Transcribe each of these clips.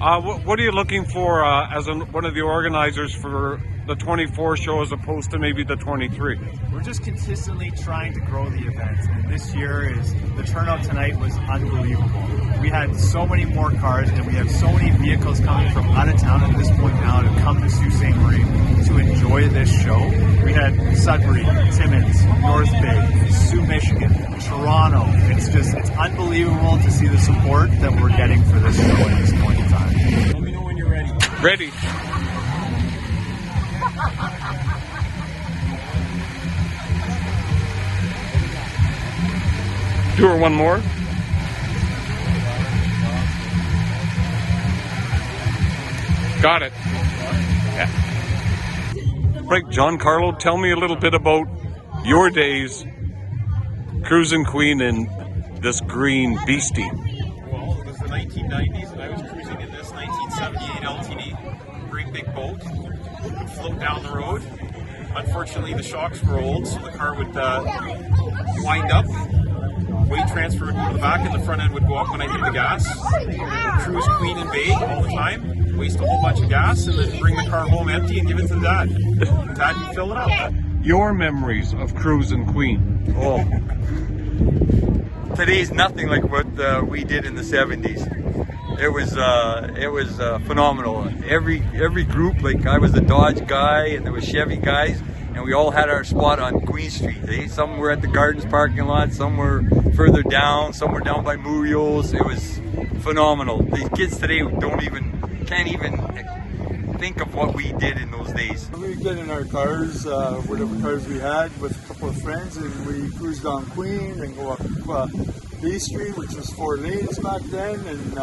What are you looking for as one of the organizers for the 24 show as opposed to maybe the 23? We're just consistently trying to grow the event, and this year the turnout tonight was unbelievable. We had so many more cars, and we have so many vehicles coming from out of town at this point now to come to Sault Ste. Marie to enjoy this show. We had Sudbury, Timmins, North Bay, Sault, Michigan, Toronto. It's unbelievable to see the support that we're getting for this show at this point in time. Let me know when you're ready. Ready. Do her one more. Got it. Yeah. Right, John Carlo, tell me a little bit about your days cruising Queen in this green beastie. Well, it was the 1990s, and I was cruising in this 1978 LTD. Great big boat. Would float down the road. Unfortunately, the shocks were old, so the car would wind up. Weight transfer would go to the back, and the front end would go up when I hit the gas. Cruise Queen and Bay all the time. Waste a whole bunch of gas, and then bring the car home empty and give it to Dad. Dad can fill it up. Your memories of cruising Queen. Oh, today's nothing like what we did in the 70s. It was phenomenal. Every group, like I was a Dodge guy, and there was Chevy guys, and we all had our spot on Queen Street. Some were at the Gardens parking lot, some were further down, some were down by Muriel's. It was phenomenal. These kids today can't even think of what we did in those days. We get in our cars, whatever cars we had, with a couple of friends, and we cruised on Queen and go up B Street, which was 4 lanes back then, and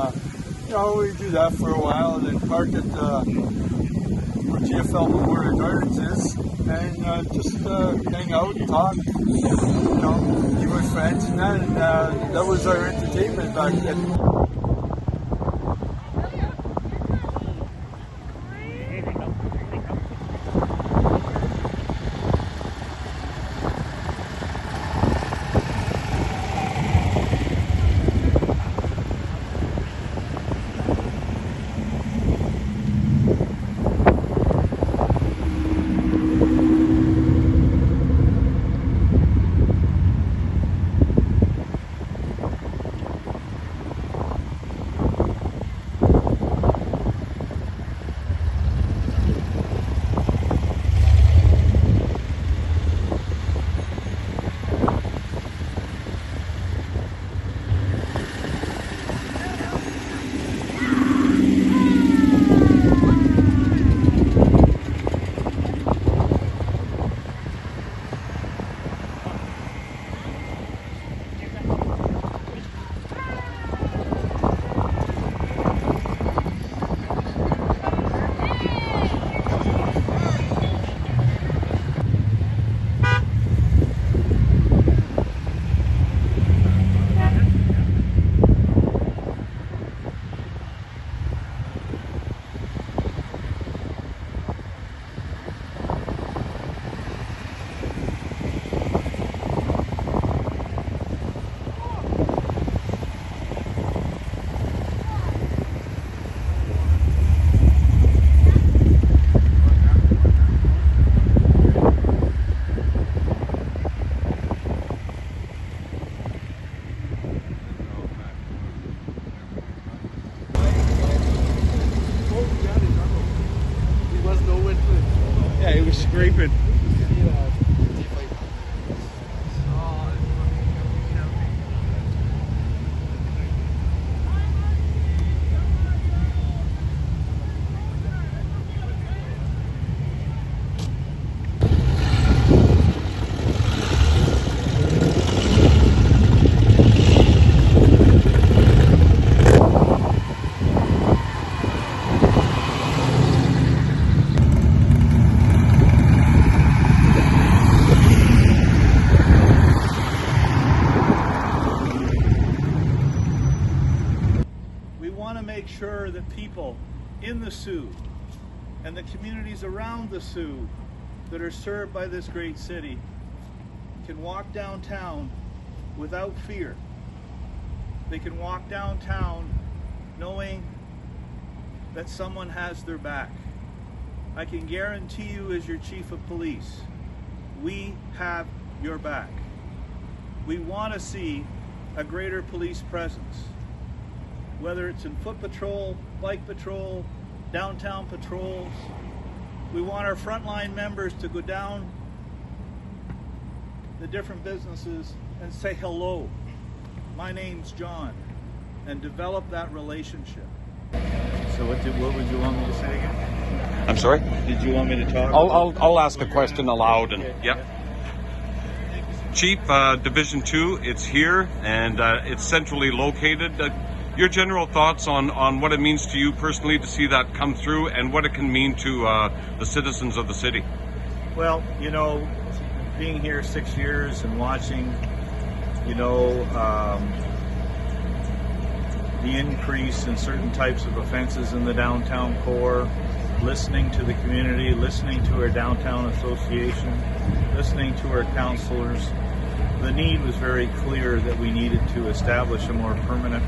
we do that for a while, and then park at where GFL Memorial Gardens is, and just hang out and talk, be with friends, and that was our entertainment back then. Yeah, he was scraping. Make sure that people in the Sault and the communities around the Sault that are served by this great city can walk downtown without fear. They can walk downtown knowing that someone has their back. I can guarantee you, as your chief of police, we have your back. We want to see a greater police presence, whether it's in foot patrol, bike patrol, downtown patrols. We want our frontline members to go down the different businesses and say, hello, my name's John, and develop that relationship. So what would you want me to say again? I'm sorry? Did you want me to talk? I'll ask a question aloud. And yep. Chief, Division 2, it's here and it's centrally located. Your general thoughts on what it means to you personally to see that come through and what it can mean to the citizens of the city? Well, you know, being here 6 years and watching, you know, the increase in certain types of offenses in the downtown core, listening to the community, listening to our downtown association, listening to our councilors, the need was very clear that we needed to establish a more permanent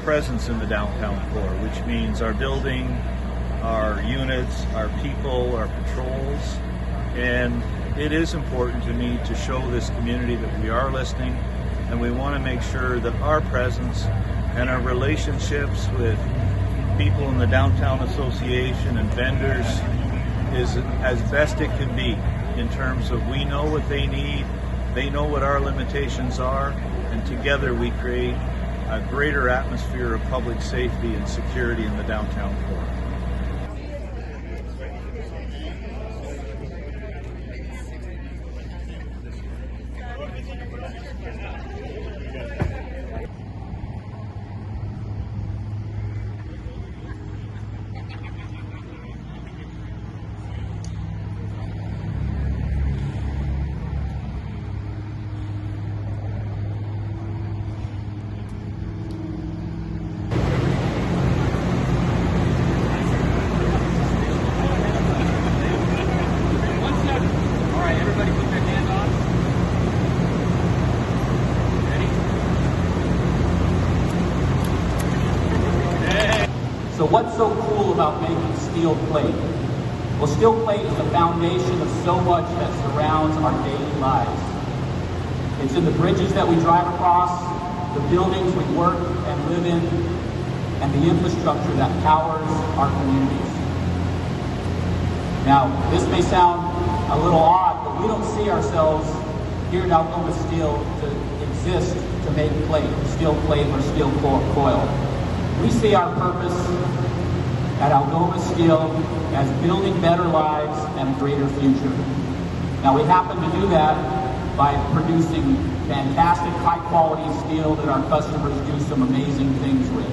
presence in the downtown core, which means our building, our units, our people, our patrols. And it is important to me to show this community that we are listening, and we want to make sure that our presence and our relationships with people in the downtown association and vendors is as best it can be, in terms of we know what they need, they know what our limitations are, and together we create a greater atmosphere of public safety and security in the downtown core. So what's so cool about making steel plate? Well, steel plate is the foundation of so much that surrounds our daily lives. It's in the bridges that we drive across, the buildings we work and live in, and the infrastructure that powers our communities. Now, this may sound a little odd, but we don't see ourselves here at Algoma Steel to exist to make plate, steel plate or steel coil. We see our purpose at Algoma Steel as building better lives and a greater future. Now, we happen to do that by producing fantastic high-quality steel that our customers do some amazing things with.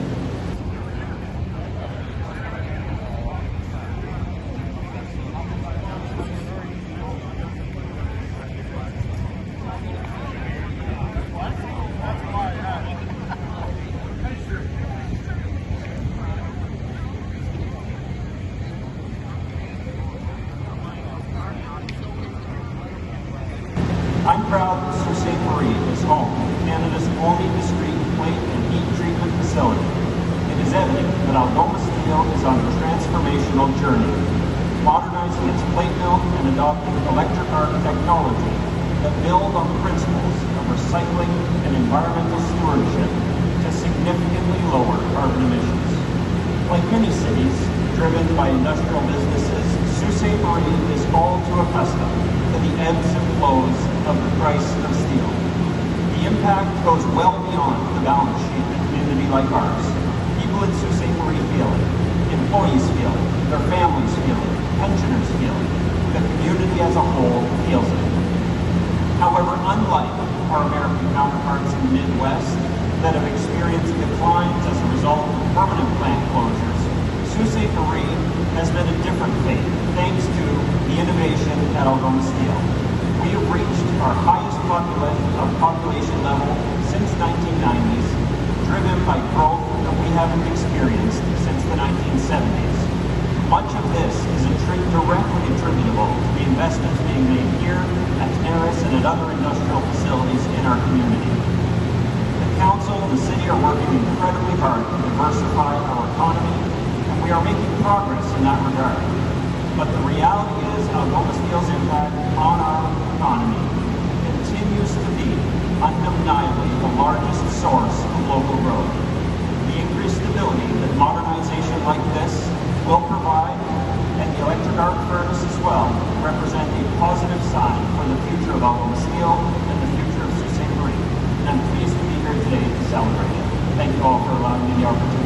I'm proud that Sault Ste. Marie is home to Canada's only discrete plate and heat treatment facility. It is evident that Algoma Steel is on a transformational journey, modernizing its plate mill and adopting electric arc technology that build on the principles of recycling and environmental stewardship to significantly lower carbon emissions. Like many cities driven by industrial businesses, Sault Ste. Marie is all too accustomed to the ebbs and flows of the price of steel. The impact goes well beyond the balance sheet of a community like ours. People in Sault Ste. Marie feel it. Employees feel it. Their families feel it. Pensioners feel it. The community as a whole feels it. However, unlike our American counterparts in the Midwest that have experienced declines as a result of permanent plant closures, Sault Ste. Marie has been a different fate thanks to the innovation at Algoma Steel. We have reached our highest population level since 1990s, driven by growth that we haven't experienced since the 1970s. Much of this is directly attributable to the investments being made here at Terrace and at other industrial facilities in our community. The council and the city are working incredibly hard to diversify our economy, and we are making progress in that regard. But the reality is Algoma Steel's impact on our economy continues to be undeniably the largest source of local growth. The increased stability that modernization like this will provide, and the electric arc furnace as well, represent a positive sign for the future of Algoma Steel and the future of Sault Ste. Marie. And I'm pleased to be here today to celebrate it. Thank you all for allowing me the opportunity.